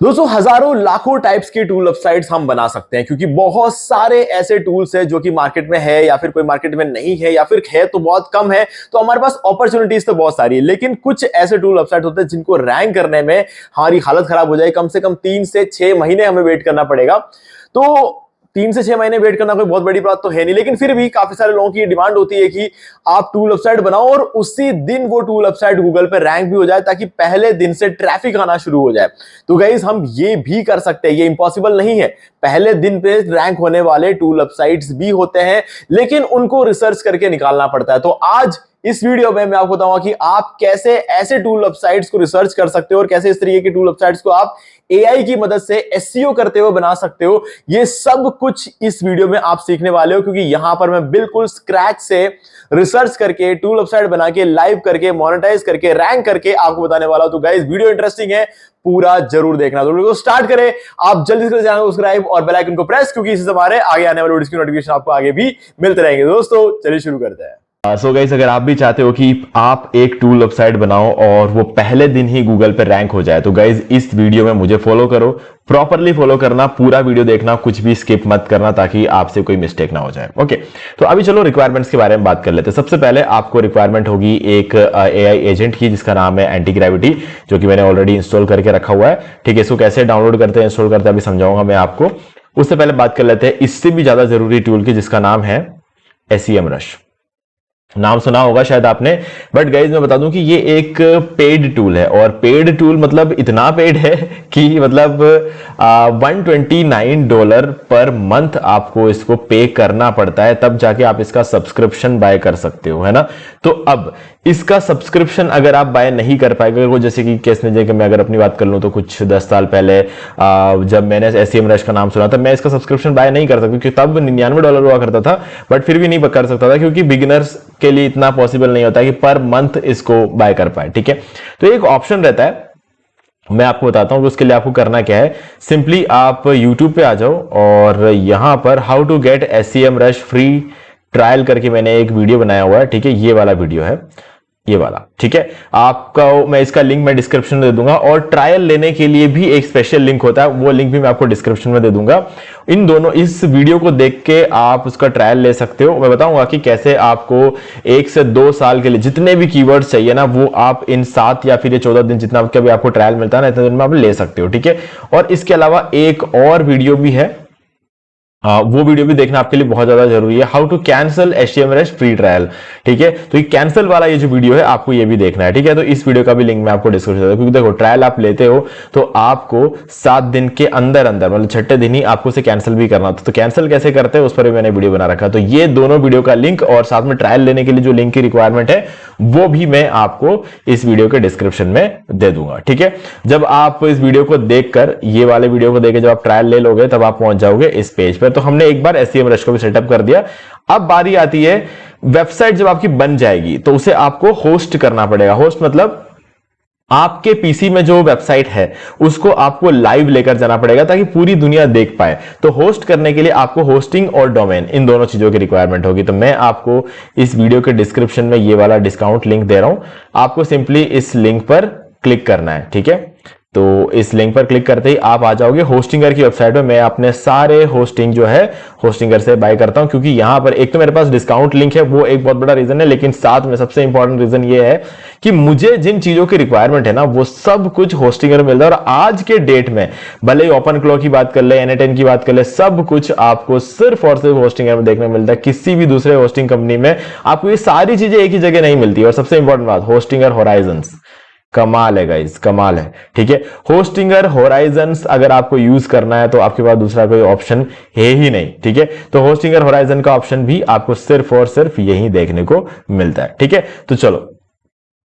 दोस्तों हजारों लाखों टाइप्स की टूल वेबसाइट्स हम बना सकते हैं क्योंकि बहुत सारे ऐसे टूल्स हैं जो कि मार्केट में है या फिर कोई मार्केट में नहीं है या फिर है तो बहुत कम है। तो हमारे पास अपॉर्चुनिटीज तो बहुत सारी है, लेकिन कुछ ऐसे टूल वेबसाइट होते हैं जिनको रैंक करने में हमारी हालत खराब हो जाए। कम से कम 3 से 6 महीने हमें वेट करना पड़ेगा। तो 3 से 6 महीने वेट करना कोई बहुत बड़ी बात तो है नहीं, लेकिन फिर भी काफी सारे लोगों की डिमांड होती है कि आप टूल वेबसाइट बनाओ और उसी दिन वो टूल वेबसाइट गूगल पे रैंक भी हो जाए ताकि पहले दिन से ट्रैफिक आना शुरू हो जाए। तो गाइस हम ये भी कर सकते हैं, ये इंपॉसिबल नहीं है। पहले दिन पे रैंक होने वाले टूल वेबसाइट्स भी होते हैं, लेकिन उनको रिसर्च करके निकालना पड़ता है। तो आज इस वीडियो में मैं आपको बताऊंगा कि आप कैसे ऐसे टूल वेबसाइट्स को रिसर्च कर सकते हो और कैसे इस तरीके की टूल वेबसाइट्स को आप एआई की मदद से एसईओ करते हुए बना सकते हो। ये सब कुछ इस वीडियो में आप सीखने वाले हो, क्योंकि यहां पर मैं बिल्कुल स्क्रैच से रिसर्च करके टूल वेबसाइट बना के लाइव करके मोनेटाइज करके रैंक करके आपको बताने वाला हूं। तो गाइस वीडियो इंटरेस्टिंग है, पूरा जरूर देखना। तो वीडियो को स्टार्ट करें। आप जल्दी से चैनल को सब्सक्राइब और बेल आइकन को प्रेस, क्योंकि इससे हमारे आगे आने वाले वीडियो की नोटिफिकेशन आपको आगे भी मिलते रहेंगे। दोस्तों चलिए शुरू करते हैं। सो गाइस, अगर आप भी चाहते हो कि आप एक टूल वेबसाइट बनाओ और वो पहले दिन ही गूगल पे रैंक हो जाए, तो गाइस इस वीडियो में मुझे फॉलो करो, प्रॉपरली फॉलो करना, पूरा वीडियो देखना, कुछ भी स्किप मत करना ताकि आपसे कोई मिस्टेक ना हो जाए। ओके, तो अभी चलो रिक्वायरमेंट्स के बारे में बात कर लेते हैं। सबसे पहले आपको रिक्वायरमेंट होगी एक एआई एजेंट की, जिसका नाम है एंटी ग्रेविटी, जो कि मैंने ऑलरेडी इंस्टॉल करके रखा हुआ है। ठीक है, इसको कैसे डाउनलोड करते हैं, इंस्टॉल करते हैं, अभी समझाऊंगा मैं आपको। उससे पहले बात कर लेते हैं इससे भी ज्यादा जरूरी टूल की, जिसका नाम है SEMrush। नाम सुना होगा शायद आपने, बट गाइज मैं बता दूं कि ये एक पेड टूल है। और पेड टूल मतलब इतना पेड है कि मतलब $129 पर मंथ आपको इसको पे करना पड़ता है, तब जाके आप इसका सब्सक्रिप्शन बाय कर सकते हो, है ना। तो अब इसका सब्सक्रिप्शन अगर आप बाय नहीं कर पाएंगे, वो जैसे कि केस में जैसे मैं अगर अपनी बात कर लूं तो कुछ 10 साल पहले जब मैंने SEMrush का नाम सुना था, मैं इसका सब्सक्रिप्शन बाय नहीं कर सकता क्योंकि तब $99 हुआ करता था, बट फिर भी नहीं कर सकता था क्योंकि बिगिनर्स के लिए इतना पॉसिबल नहीं होता कि पर मंथ इसको बाय कर पाए। ठीक है, तो एक ऑप्शन रहता है, मैं आपको बताता हूं कि उसके लिए आपको करना क्या है। सिंपली आप YouTube पे आ जाओ और यहां पर how to get SEMrush free trial करके मैंने एक वीडियो बनाया हुआ है। ठीक है, ये वाला वीडियो है, ये वाला। ठीक है, आपका मैं इसका लिंक मैं डिस्क्रिप्शन में दे दूंगा, और ट्रायल लेने के लिए भी एक स्पेशल लिंक होता है, वो लिंक भी मैं आपको डिस्क्रिप्शन में दे दूंगा। इन दोनों, इस वीडियो को देख के आप उसका ट्रायल ले सकते हो। मैं बताऊंगा कि कैसे आपको 1 से 2 साल के लिए जितने भी कीवर्ड्स चाहिए ना, वो आप इन 7 या फिर 14 दिन जितना भी आपको ट्रायल मिलता है ना, इतने दिन में आप ले सकते हो। ठीक है, और इसके अलावा एक और वीडियो भी है, वो वीडियो भी देखना आपके लिए बहुत ज्यादा जरूरी है, how to cancel SEMrush free trial. ठीक है, तो ये कैंसिल वाला ये जो वीडियो है आपको ये भी देखना है। ठीक है, तो इस वीडियो का भी लिंक मैं आपको डिस्क्रिप्शन में, क्योंकि देखो ट्रायल आप लेते हो तो आपको 7 दिन के अंदर अंदर मतलब 6ठे दिन ही आपको उसे कैंसिल भी करना होता है। तो कैंसिल कैसे करते हैं उस पर भी मैंने वीडियो बना रखा है। तो ये दोनों वीडियो का लिंक और साथ में ट्रायल लेने के लिए जो लिंक की रिक्वायरमेंट है वो भी मैं आपको इस वीडियो के डिस्क्रिप्शन में दे दूंगा। ठीक है, जब आप इस वीडियो को देखकर, ये वाले वीडियो को देखकर जब आप ट्रायल ले लोगे, तब आप पहुंच जाओगे इस पेज पर। तो हमने एक बार SEMrush को भी सेटअप कर दिया। अब बारी आती है, वेबसाइट जब आपकी बन जाएगी तो उसे आपको होस्ट करना पड़ेगा। होस्ट मतलब आपके पीसी में जो वेबसाइट है उसको आपको लाइव लेकर जाना पड़ेगा ताकि पूरी दुनिया देख पाए। तो होस्ट करने के लिए आपको होस्टिंग और डोमेन, इन दोनों चीजों की रिक्वायरमेंट होगी। तो मैं आपको इस वीडियो के डिस्क्रिप्शन में ये वाला डिस्काउंट लिंक दे रहा हूं, आपको सिंपली इस लिंक पर क्लिक करना है। ठीक है, तो इस लिंक पर क्लिक करते ही आप आ जाओगे होस्टिंगर की वेबसाइट में। मैं अपने सारे होस्टिंग जो है होस्टिंगर से बाय करता हूं, क्योंकि यहां पर एक तो मेरे पास डिस्काउंट लिंक है, वो एक बहुत बड़ा रीजन है, लेकिन साथ में सबसे इंपॉर्टेंट रीजन ये है कि मुझे जिन चीजों की रिक्वायरमेंट है ना, वो सब कुछ होस्टिंगर में मिलता है। और आज के डेट में भले ही ओपनक्लो की बात कर ले, N8N की बात कर ले, सब कुछ आपको सिर्फ और सिर्फ होस्टिंगर में देखने मिलता है। किसी भी दूसरे होस्टिंग कंपनी में आपको ये सारी चीजें एक ही जगह नहीं मिलती। और सबसे इंपॉर्टेंट बात, होस्टिंगर होराइजन्स, कमाल है गाइस, कमाल है। ठीक है, होस्टिंगर होराइजन्स अगर आपको यूज करना है तो आपके पास दूसरा कोई ऑप्शन है ही नहीं। ठीक है, तो होस्टिंगर होराइजन का ऑप्शन भी आपको सिर्फ और सिर्फ यही देखने को मिलता है। ठीक है, तो चलो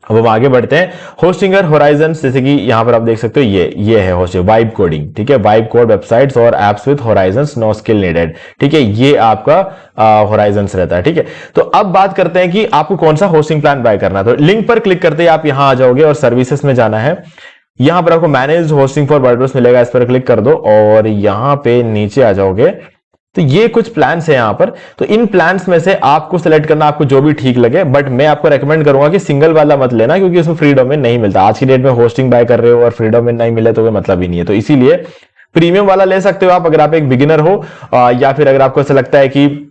अब हम आगे बढ़ते हैं। होस्टिंगर होराइजन्स, जैसे कि यहां पर आप देख सकते हो, ये है होस्टिंग वाइब कोडिंग। ठीक है, वाइब कोड वेबसाइट्स और apps with horizons, no skill needed. ठीक है, ये आपका होराइजन्स रहता है। ठीक है, तो अब बात करते हैं कि आपको कौन सा होस्टिंग प्लान बाय करना है। तो लिंक पर क्लिक करते ही आप यहां आ जाओगे और सर्विसेज में जाना है। यहां पर आपको मैनेज होस्टिंग फॉर वर्डप्रेस मिलेगा, इस पर क्लिक कर दो और यहां पे नीचे आ जाओगे। तो ये कुछ प्लान्स है यहां पर। तो इन प्लान्स में से आपको सिलेक्ट करना, आपको जो भी ठीक लगे, बट मैं आपको रेकमेंड करूंगा कि सिंगल वाला मत लेना, क्योंकि उसमें फ्री डोमेन नहीं मिलता। आज की डेट में होस्टिंग बाय कर रहे हो और फ्री डोमेन नहीं मिले तो कोई मतलब ही नहीं है। तो इसीलिए प्रीमियम वाला ले सकते हो आप अगर आप एक बिगिनर हो, या फिर अगर आपको ऐसा लगता है कि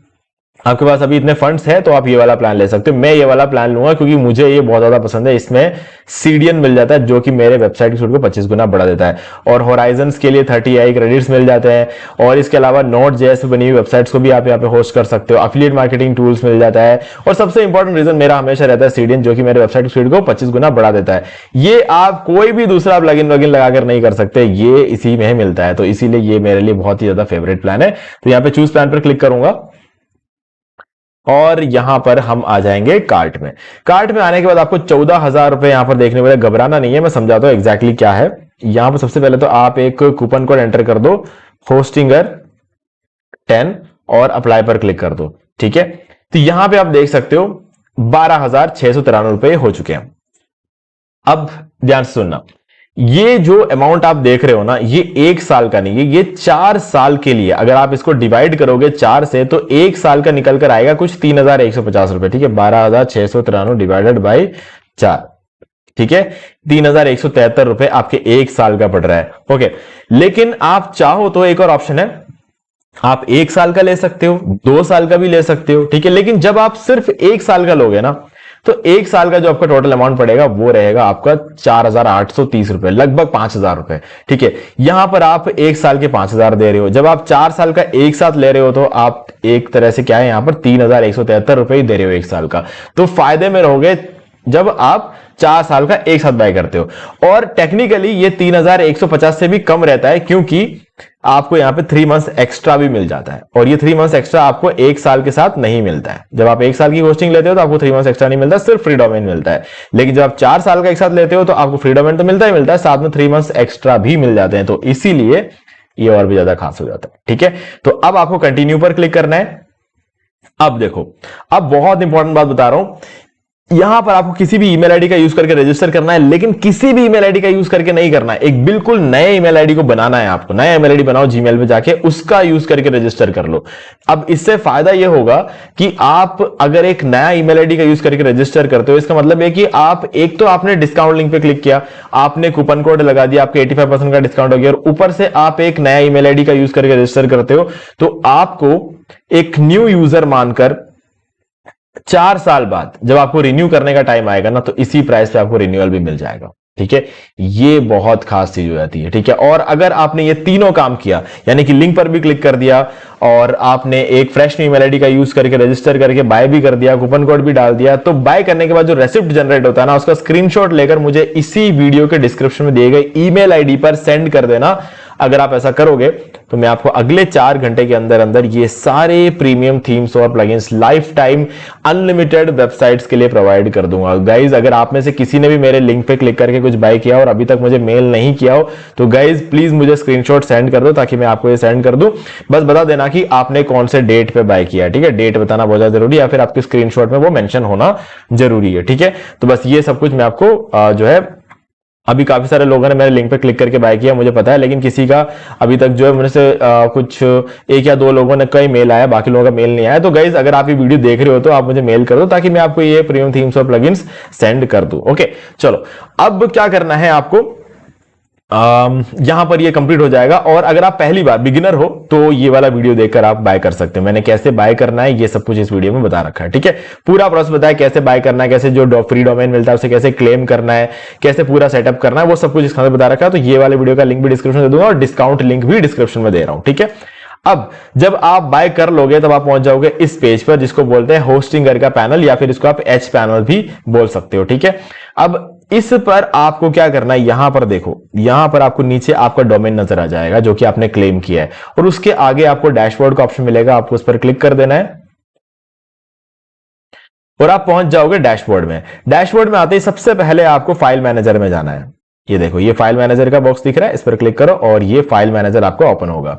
आपके पास अभी इतने फंड्स हैं तो आप ये वाला प्लान ले सकते हो। मैं ये वाला प्लान लूंगा क्योंकि मुझे ये बहुत ज्यादा पसंद है। इसमें सीडीएन मिल जाता है जो कि मेरे वेबसाइट की स्पीड को 25 गुना बढ़ा देता है, और होराइजन्स के लिए 30 AI क्रेडिट्स मिल जाते हैं, और इसके अलावा Node.js पे बनी हुई वेबसाइट्स को भी आप यहाँ पे होस्ट कर सकते हो। एफिलिएट मार्केटिंग टूल्स मिल जाता है, और सबसे इंपॉर्टेंट रीजन मेरा हमेशा रहता है सीडीएन, जो कि मेरे वेबसाइट की स्पीड को 25 गुना बढ़ा देता है। ये आप कोई भी दूसरा प्लगइन वगैरह लगाकर नहीं कर सकते, ये इसी में मिलता है। तो इसीलिए ये मेरे लिए बहुत ही ज्यादा फेवरेट प्लान है। तो यहाँ पे चूज प्लान पर क्लिक करूंगा और यहां पर हम आ जाएंगे कार्ट में। कार्ट में आने के बाद आपको 14,000 रुपए यहां पर देखने मिले। घबराना नहीं है, मैं समझाता हूं एग्जैक्टली क्या है। यहां पर सबसे पहले तो आप एक कूपन कोड एंटर कर दो, होस्टिंगर 10, और अप्लाई पर क्लिक कर दो। ठीक है, तो यहां पे आप देख सकते हो 12,693 रुपए हो चुके हैं। अब ध्यान से सुनना, ये जो अमाउंट आप देख रहे हो ना, ये 1 साल का नहीं है, ये 4 साल के लिए। अगर आप इसको डिवाइड करोगे 4 से तो 1 साल का निकल कर आएगा कुछ 3,150 रुपए। ठीक है, 12,693 डिवाइडेड बाई 4, ठीक है, 3,173 रुपए आपके 1 साल का पड़ रहा है। ओके, लेकिन आप चाहो तो एक और ऑप्शन है, आप 1 साल का ले सकते हो, 2 साल का भी ले सकते हो। ठीक है, लेकिन जब आप सिर्फ 1 साल का लोगे ना, तो 1 साल का जो आपका टोटल अमाउंट पड़ेगा वो रहेगा आपका 4,830 रुपए, लगभग 5,000 रुपए। ठीक है, यहां पर आप 1 साल के 5,000 दे रहे हो। जब आप 4 साल का एक साथ ले रहे हो तो आप एक तरह से क्या है, यहां पर 3,173 रुपए ही दे रहे हो 1 साल का। तो फायदे में रहोगे जब आप 4 साल का एक साथ बाय करते हो। और टेक्निकली ये 3,150 से भी कम रहता है, क्योंकि आपको यहां पे 3 मंथ्स एक्स्ट्रा भी मिल जाता है, और ये 3 मंथ्स एक्स्ट्रा आपको 1 साल के साथ नहीं मिलता है। जब आप 1 साल की होस्टिंग लेते हो तो आपको 3 मंथ्स एक्स्ट्रा नहीं मिलता, सिर्फ फ्री डोमेन मिलता है। लेकिन जब आप 4 साल का एक साथ लेते हो तो आपको फ्री डोमेन तो मिलता ही मिलता है, साथ में 3 मंथ्स एक्स्ट्रा भी मिल जाते हैं। तो इसीलिए ये और भी ज्यादा खास हो जाता है। ठीक है, तो अब आपको कंटिन्यू पर क्लिक करना है। अब देखो, अब बहुत इंपॉर्टेंट बात बता रहा हूं, यहां पर आपको किसी भी ईमेल आईडी का यूज करके रजिस्टर करना है, लेकिन किसी भी ईमेल आईडी का यूज करके नहीं करना है। एक बिल्कुल नए ईमेल आईडी को बनाना है आपको। नया ईमेल आईडी बनाओ जीमेल पे जाके, उसका यूज करके रजिस्टर कर लो। अब इससे फायदा यह होगा कि आप अगर एक नया ईमेल आईडी का यूज करके रजिस्टर करते हो, इसका मतलब है कि आप एक तो आपने डिस्काउंट लिंक पे क्लिक किया, आपने कूपन कोड लगा दिया, आपके 85% का डिस्काउंट हो गया, और ऊपर से आप एक नया ईमेल आईडी का यूज करके रजिस्टर करते हो, तो आपको एक न्यू यूजर मानकर 4 साल बाद जब आपको रिन्यू करने का टाइम आएगा ना, तो इसी प्राइस पे आपको रिन्यूअल भी मिल जाएगा। ठीक है, ये बहुत खास चीज हो जाती है। ठीक है, और अगर आपने ये तीनों काम किया, यानी कि लिंक पर भी क्लिक कर दिया, और आपने एक फ्रेश न्यू ईमेल आईडी का यूज करके रजिस्टर करके बाय भी कर दिया, कूपन कोड भी डाल दिया, तो बाय करने के बाद जो रेसिप्ट जनरेट होता है ना, उसका स्क्रीनशॉट लेकर मुझे इसी वीडियो के डिस्क्रिप्शन में दिए गए ईमेल आईडी पर सेंड कर देना। अगर आप ऐसा करोगे तो मैं आपको अगले 4 घंटे के अंदर अंदर ये सारे प्रीमियम थीम्स और plugins life time unlimited websites के लिए प्रोवाइड कर दूंगा। गाइज, अगर आप में से किसी ने भी मेरे लिंक पे क्लिक करके कुछ बाय किया और अभी तक मुझे मेल नहीं किया हो, तो गाइज प्लीज मुझे स्क्रीनशॉट सेंड कर दो, ताकि मैं आपको ये सेंड कर दूं। बस बता देना कि आपने कौन से डेट पे बाय किया है। ठीक है, डेट बताना बहुत ज्यादा जरूरी है, या फिर आपके स्क्रीनशॉट में वो मेंशन होना जरूरी है। ठीक है, तो बस ये सब कुछ मैं आपको जो है, अभी काफी सारे लोगों ने मेरे लिंक पे क्लिक करके बाय किया, मुझे पता है, लेकिन किसी का अभी तक जो है मेरे से कुछ 1 या 2 लोगों ने कई मेल आया, बाकी लोगों का मेल नहीं आया। तो गाइज, अगर आप ये वीडियो देख रहे हो तो आप मुझे मेल कर दो, ताकि मैं आपको ये प्रीमियम थीम्स और प्लगइन्स सेंड कर दूं। ओके, चलो, अब क्या करना है आपको, यहां पर ये कंप्लीट हो जाएगा। और अगर आप पहली बार बिगिनर हो तो ये वाला वीडियो देखकर आप बाय कर सकते हो। मैंने कैसे बाय करना है ये सब कुछ इस वीडियो में बता रखा है। ठीक है, पूरा प्रोसेस बताया, कैसे बाय करना है, कैसे जो फ्री डोमेन मिलता है उसे कैसे क्लेम करना है, कैसे पूरा सेटअप करना है, वो सब कुछ इसके अंदर बता रखा है। तो ये वाले वीडियो का लिंक भी डिस्क्रिप्शन में दे दूंगा, और डिस्काउंट लिंक भी डिस्क्रिप्शन में दे रहा हूं। ठीक है, अब जब आप बाय कर लोगे तब आप पहुंच जाओगे इस पेज पर, जिसको बोलते हैं होस्टिंगर का पैनल, या फिर इसको आप एच पैनल भी बोल सकते हो। ठीक है, अब इस पर आपको क्या करना है, यहां पर देखो, यहां पर आपको नीचे आपका डोमेन नजर आ जाएगा जो कि आपने क्लेम किया है, और उसके आगे आपको डैशबोर्ड का ऑप्शन मिलेगा, आपको उस पर क्लिक कर देना है और आप पहुंच जाओगे डैशबोर्ड में। डैशबोर्ड में आते ही सबसे पहले आपको फाइल मैनेजर में जाना है। ये देखो, ये फाइल मैनेजर का बॉक्स दिख रहा है, इस पर क्लिक करो और ये फाइल मैनेजर आपको ओपन होगा,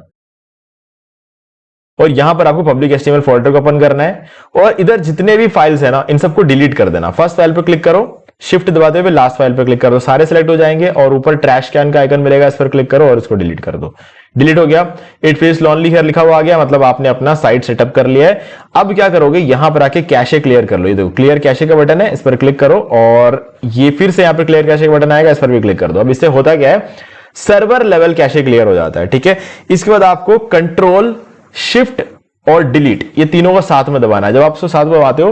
और यहां पर आपको पब्लिक HTML फोल्डर को ओपन करना है, और इधर जितने भी फाइल्स है ना, इन सबको डिलीट कर देना। फर्स्ट फाइल पर क्लिक करो, शिफ्ट दबाते हुए लास्ट फाइल पर क्लिक कर दो, सारे सिलेक्ट हो जाएंगे, और ऊपर ट्रैश कैन का आइकन मिलेगा, इस पर क्लिक करो और इसको डिलीट कर दो। डिलीट हो गया। इट फील्स लॉनली हियर लिखा हुआ आ गया, मतलब आपने अपना साइट सेटअप कर लिया है। अब क्या करोगे, यहां पर आके कैशे क्लियर कर लो। ये देखो क्लियर कैशे का बटन है, इस पर क्लिक करो और ये फिर से यहां पर क्लियर कैशे का बटन आएगा, इस पर भी क्लिक कर दो। अब इससे होता क्या है, सर्वर लेवल कैशे क्लियर हो जाता है, ठीक है। इसके बाद आपको कंट्रोल शिफ्ट और डिलीट ये तीनों को साथ में दबाना है। जब आप इसको साथ में दबाते हो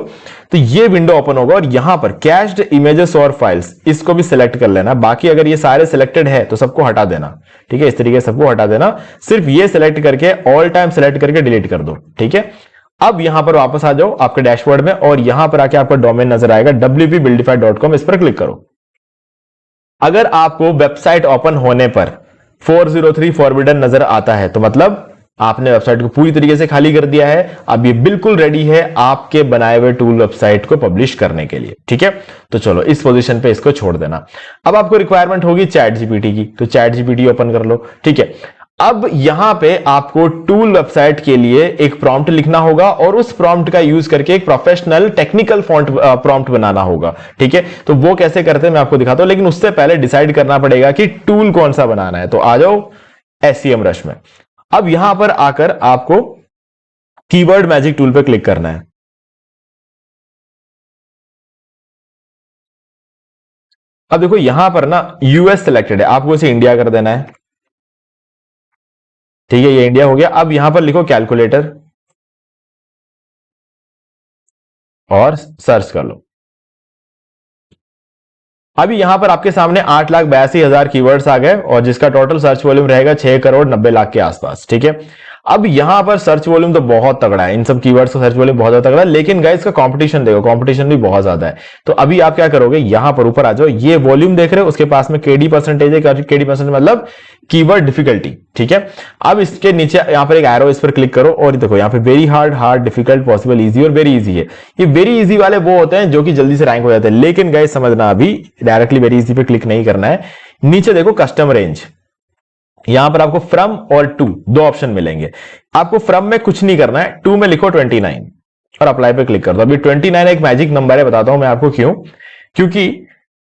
तो ये विंडो ओपन होगा और यहां पर कैश्ड इमेजेस और फाइल्स इसको भी सिलेक्ट कर लेना। बाकी अगर ये सारे सिलेक्टेड है तो सबको हटा देना, ठीक है। इस तरीके से सबको हटा देना, सिर्फ ये सिलेक्ट करके ऑल टाइम सिलेक्ट करके डिलीट कर दो, ठीक है। अब यहां पर वापस आ जाओ आपके डैशबोर्ड में और यहां पर आके आपका डोमेन नजर आएगा wpbuildify.com, इस पर क्लिक करो। अगर आपको वेबसाइट ओपन होने पर 403 फॉरबिडन नजर आता है तो मतलब आपने वेबसाइट को पूरी तरीके से खाली कर दिया है। अब ये बिल्कुल रेडी है आपके बनाए हुए टूल वेबसाइट को पब्लिश करने के लिए, ठीक है। तो चलो इस पोजीशन पे इसको छोड़ देना। अब आपको रिक्वायरमेंट होगी चैट जीपीटी की, तो चैट जीपीटी ओपन कर लो, ठीक है। अब यहां पे आपको टूल वेबसाइट के लिए एक प्रॉम्प्ट लिखना होगा और उस प्रॉम्प्ट का यूज करके एक प्रोफेशनल टेक्निकल फॉन्ट प्रॉम्प्ट बनाना होगा, ठीक है। तो वो कैसे करते हैं मैं आपको दिखाता हूं, लेकिन उससे पहले डिसाइड करना पड़ेगा कि टूल कौन सा बनाना है। तो आ जाओ SEMrush में। अब यहां पर आकर आपको कीवर्ड मैजिक टूल पर क्लिक करना है। अब देखो यहां पर ना US सिलेक्टेड है, आपको इसे इंडिया कर देना है, ठीक है। ये इंडिया हो गया। अब यहां पर लिखो कैलकुलेटर और सर्च कर लो। अभी यहां पर आपके सामने 8,82,000 कीवर्ड्स आ गए और जिसका टोटल सर्च वॉल्यूम रहेगा 6,90,00,000 के आसपास, ठीक है। अब यहां पर सर्च वॉल्यूम तो बहुत तगड़ा है, इन सब कीवर्ड्स का सर्च वॉल्यूम बहुत ज्यादा तगड़ा है, लेकिन गाइस इसका कंपटीशन देखो, कंपटीशन भी बहुत ज्यादा है। तो अभी आप क्या करोगे, यहां पर ऊपर आ जाओ, ये वॉल्यूम देख रहे हो, उसके पास में KD परसेंटेज है, KD परसेंट मतलब कीवर्ड डिफिकल्टी, ठीक है। अब इसके नीचे यहां पर एक एरो, इस पर क्लिक करो और देखो यहां पे very hard, hard, difficult, possible, easy और वेरी इजी है। ये वेरी इजी वाले वो होते हैं जो कि जल्दी से रैंक हो जाते हैं, लेकिन गाइस समझना अभी डायरेक्टली वेरी इजी पे क्लिक नहीं करना है। नीचे देखो कस्टम रेंज, यहां पर आपको फ्रॉम और टू दो ऑप्शन मिलेंगे। आपको फ्रॉम में कुछ नहीं करना है, टू में लिखो 29 और अप्लाई पे क्लिक कर दो। अभी 29 एक मैजिक नंबर है, बताता हूं मैं आपको क्यों। क्योंकि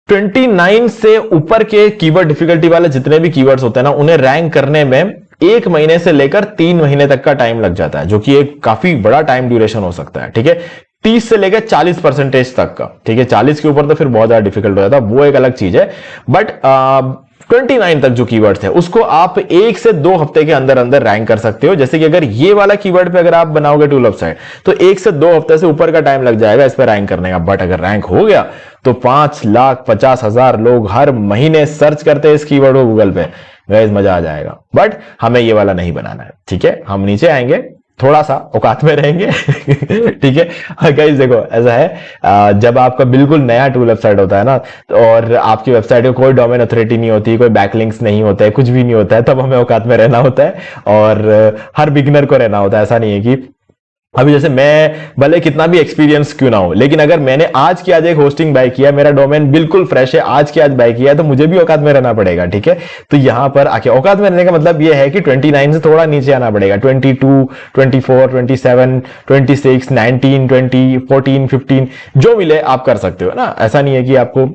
29 से ऊपर के कीवर्ड डिफिकल्टी वाले जितने भी कीवर्ड्स होते हैं ना, उन्हें रैंक करने में 1 महीने से लेकर 3 महीने तक का टाइम लग जाता है, जो कि एक काफी बड़ा टाइम ड्यूरेशन हो सकता है, ठीक है। 30 से लेकर 40% तक का, ठीक है। 40 के ऊपर तो फिर बहुत ज्यादा डिफिकल्ट हो जाता है, वो एक अलग चीज है। बट 29 तक जो कीवर्ड्स है उसको आप 1 से 2 हफ्ते के अंदर अंदर रैंक कर सकते हो। जैसे कि अगर ये वाला कीवर्ड पे अगर आप बनाओगे टूल वेबसाइट तो 1 से 2 हफ्ते से ऊपर का टाइम लग जाएगा इस पर रैंक करने का। बट अगर रैंक हो गया तो 5,50,000 लोग हर महीने सर्च करते हैं इस कीवर्ड को गूगल पे, गाइस मजा आ जाएगा। बट हमें ये वाला नहीं बनाना है, ठीक है। हम नीचे आएंगे, थोड़ा सा औकात में रहेंगे ठीक है। गाइस देखो ऐसा है, जब आपका बिल्कुल नया टूल वेबसाइट होता है ना, और आपकी वेबसाइट में कोई डोमेन अथॉरिटी नहीं होती, कोई बैकलिंक्स नहीं होता है, कुछ भी नहीं होता है, तब हमें औकात में रहना होता है। और हर बिगिनर को रहना होता है। ऐसा नहीं है कि अभी जैसे मैं भले कितना भी एक्सपीरियंस क्यों ना हो, लेकिन अगर मैंने आज की आज एक होस्टिंग बाय किया, मेरा डोमेन बिल्कुल फ्रेश है, आज की आज बाय किया है, तो मुझे भी औकात में रहना पड़ेगा, ठीक है। तो यहां पर आके औकात में रहने का मतलब यह है कि 29 से थोड़ा नीचे आना पड़ेगा। 22, 24, 27, 26, 19, 20, 14, 15 जो मिले आप कर सकते हो ना। ऐसा नहीं है कि आपको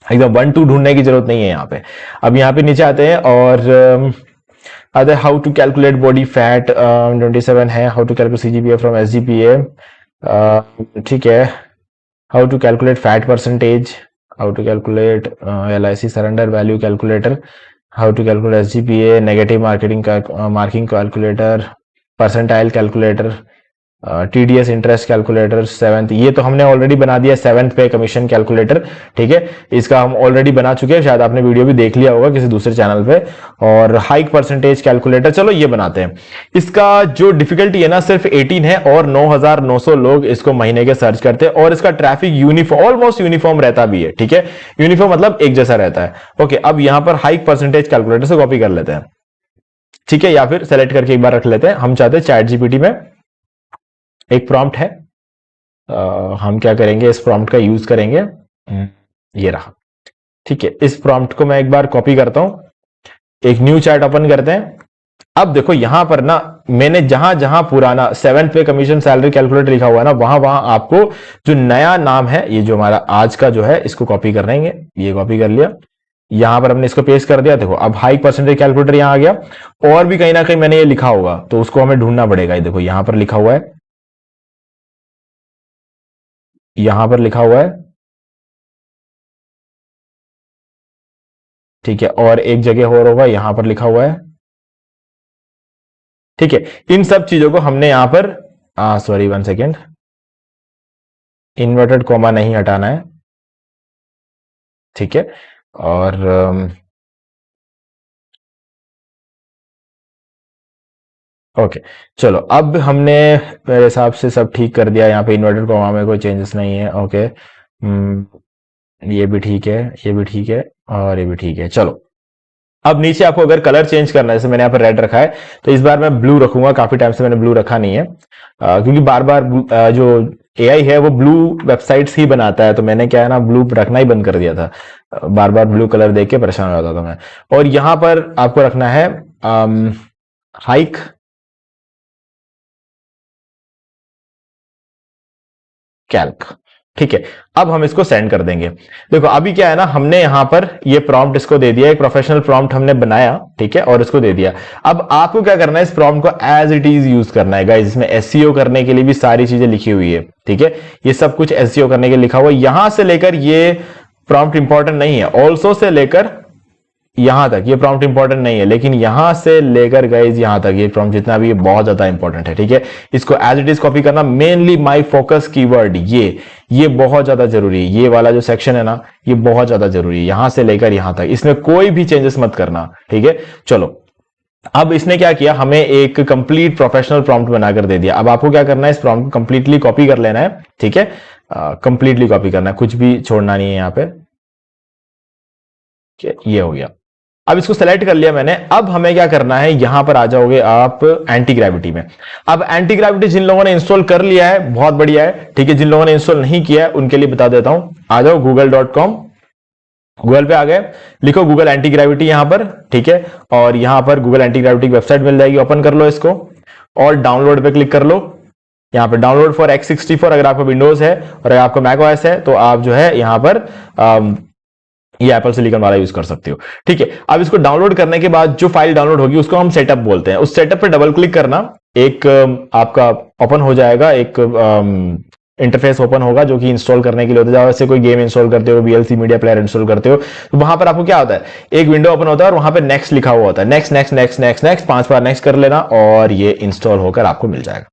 एकदम 1, 2 ढूंढने की जरूरत नहीं है यहाँ पे। अब यहाँ पे नीचे आते हैं और other how to calculate body fat 27 है, how to calculate CGPA from SGPA, ठीक है। How to calculate fat percentage, how to calculate LIC surrender value calculator, how to calculate SGPA, negative marking calculator, percentile calculator, TDS interest calculator 7th, ये तो हमने already बना दिया 7th पे commission calculator, ठीक है। इसका हम ऑलरेडी बना चुके हैं, शायद आपने वीडियो भी देख लिया होगा किसी दूसरे चैनल पे। और हाइक परसेंटेज कैलकुलेटर, चलो ये बनाते हैं। इसका जो डिफिकल्टी है ना सिर्फ 18 है और 9,900 लोग इसको महीने के सर्च करते हैं और इसका ट्रैफिक यूनिफॉर्म, ऑलमोस्ट यूनिफॉर्म रहता भी है, ठीक है। यूनिफॉर्म मतलब एक जैसा रहता है। ओके, अब यहां पर हाइक परसेंटेज कैलकुलेटर से कॉपी कर लेते हैं, ठीक है, या फिर सेलेक्ट करके एक बार रख लेते हैं। हम चाहते हैं चैट जीपीटी में एक प्रॉम्प्ट है, हम क्या करेंगे, इस प्रॉम्प्ट का यूज करेंगे, ये रहा, ठीक है। इस प्रॉम्प्ट को मैं एक बार कॉपी करता हूं, एक न्यू चैट ओपन करते हैं। अब देखो यहां पर ना मैंने जहां जहां पुराना 7th पे कमीशन सैलरी कैलकुलेटर लिखा हुआ है ना, वहां वहां आपको जो नया नाम है, ये जो हमारा आज का जो है, इसको कॉपी कर लेंगे। ये कॉपी कर लिया, यहां पर हमने इसको पेस्ट कर दिया। देखो अब हाइक परसेंटेज कैलकुलेटर यहां आ गया। और भी कहीं ना कहीं मैंने ये लिखा होगा तो उसको हमें ढूंढना पड़ेगा। ये देखो यहां पर लिखा हुआ है, यहां पर लिखा हुआ है, ठीक है। और एक जगह और होगा, यहां पर लिखा हुआ है, ठीक है। इन सब चीजों को हमने यहां पर, सॉरी 1 सेकेंड, इन्वर्टेड कॉमा नहीं हटाना है, ठीक है। और ओके, चलो अब हमने मेरे हिसाब से सब ठीक कर दिया। यहाँ पे इन्वर्टेड कॉमा में कोई चेंजेस नहीं है। ओके, ये भी ठीक है, ये भी ठीक है, और ये भी ठीक है। चलो अब नीचे आपको अगर कलर चेंज करना है, जैसे मैंने यहाँ पर रेड रखा है, तो इस बार मैं ब्लू रखूंगा। काफी टाइम से मैंने ब्लू रखा नहीं है, क्योंकि बार बार जो एआई है वो ब्लू वेबसाइट्स ही बनाता है, तो मैंने क्या है ना, ब्लू रखना ही बंद कर दिया था। बार बार ब्लू कलर देख के परेशान हो जाता था मैं। और यहां पर आपको रखना है हाइक कैल्क, ठीक है। अब हम इसको सेंड कर देंगे। देखो अभी क्या है ना, हमने यहां पर ये प्रॉम्प्ट इसको दे दिया, एक प्रोफेशनल प्रॉम्प्ट हमने बनाया, ठीक है, और इसको दे दिया। अब आपको क्या करना है, इस प्रॉम्प्ट को एज इट इज यूज करना है गाइस। इसमें एसईओ करने के लिए भी सारी चीजें लिखी हुई है, ठीक है। ये सब कुछ एसईओ करने के लिए लिखा हुआ है। यहां से लेकर ये प्रॉम्प्ट इंपॉर्टेंट नहीं है, ऑल्सो से लेकर यहां तक ये प्रॉम्प्ट इंपॉर्टेंट नहीं है, लेकिन यहां से लेकर गाइस यहां तक ये प्रॉम्प्ट जितना भी है बहुत ज्यादा इंपॉर्टेंट है, ठीक है। इसको एज इट इज कॉपी करना, मेनली माय फोकस कीवर्ड ये बहुत ज्यादा जरूरी है। ये वाला जो सेक्शन है ना, ये बहुत ज्यादा जरूरी है, यहां से लेकर यहां तक, इसमें कोई भी चेंजेस मत करना, ठीक है। चलो अब इसने क्या किया, हमें एक कंप्लीट प्रोफेशनल प्रॉम्प्ट बनाकर दे दिया। अब आपको क्या करना है, इस प्रॉम्प्ट को कंप्लीटली कॉपी कर लेना है, ठीक है। कंप्लीटली कॉपी करना है, कुछ भी छोड़ना नहीं है यहां पे। ये हो गया। अब इसको सेलेक्ट कर लिया मैंने। अब हमें क्या करना है, यहां पर आ जाओगे आप एंटी ग्रेविटी में। अब एंटी ग्रेविटी जिन लोगों ने इंस्टॉल कर लिया है बहुत बढ़िया है, ठीक है। जिन लोगों ने इंस्टॉल नहीं किया है उनके लिए बता देता हूं। आ जाओ google.com, गूगल पे आ गए, लिखो गूगल एंटी ग्रेविटी यहां पर, ठीक है। और यहां पर गूगल एंटी ग्रेविटी की वेबसाइट मिल जाएगी, ओपन कर लो इसको और डाउनलोड पे क्लिक कर लो। यहां पर डाउनलोड फॉर x64 अगर आपका विंडोज है, और अगर आपका मैक ओएस है तो आप जो है यहां पर ये एप्पल सिलिकॉन वाला यूज कर सकते हो, ठीक है। अब इसको डाउनलोड करने के बाद जो फाइल डाउनलोड होगी उसको हम सेटअप बोलते हैं। उस सेटअप पे डबल क्लिक करना, एक आपका ओपन हो जाएगा, एक इंटरफेस ओपन होगा जो कि इंस्टॉल करने के लिए होता है। जैसे कोई गेम इंस्टॉल करते हो, वीएलसी मीडिया प्लेयर इंस्टॉल करते हो, तो वहां पर आपको क्या होता है, एक विंडो ओपन होता है और वहां पर नेक्स्ट लिखा हुआ होता है। Next next next next next 5 बार नेक्स्ट कर लेना और ये इंस्टॉल होकर आपको मिल जाएगा।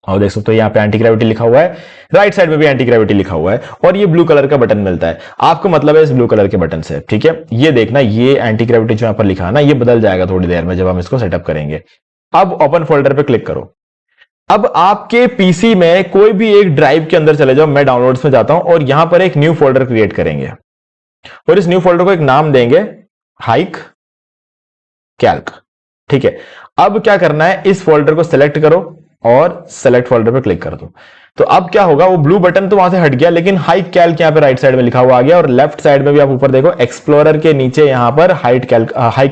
और देख सकते हो यहाँ पे एंटी ग्रेविटी लिखा हुआ है, राइट साइड में भी एंटी ग्रेविटी लिखा हुआ है, और ये ब्लू कलर का बटन मिलता है। आपको मतलब है इस ब्लू कलर के बटन से, ठीक है। ये देखना, ये एंटी ग्रेविटी जो यहाँ पर लिखा है ना, ये बदल जाएगा थोड़ी देर में जब हम इसको सेटअप करेंगे। अब ओपन फोल्डर पे क्लिक करो। अब आपके पीसी में कोई भी एक ड्राइव के अंदर चले जाओ, मैं डाउनलोड्स में जाता हूं और यहां पर एक न्यू फोल्डर क्रिएट करेंगे और इस न्यू फोल्डर को एक नाम देंगे हाइक कैल्क, ठीक है। अब क्या करना है, इस फोल्डर को सिलेक्ट करो और सेलेक्ट फोल्डर पे क्लिक कर दो। तो अब क्या होगा, वो ब्लू बटन तो वहां से हट गया, लेकिन हाइक कैल्क यहाँ पे राइट साइड में लिखा हुआ आ गया, और लेफ्ट साइड में भी आप ऊपर देखो एक्सप्लोरर के नीचे यहां पर हाइक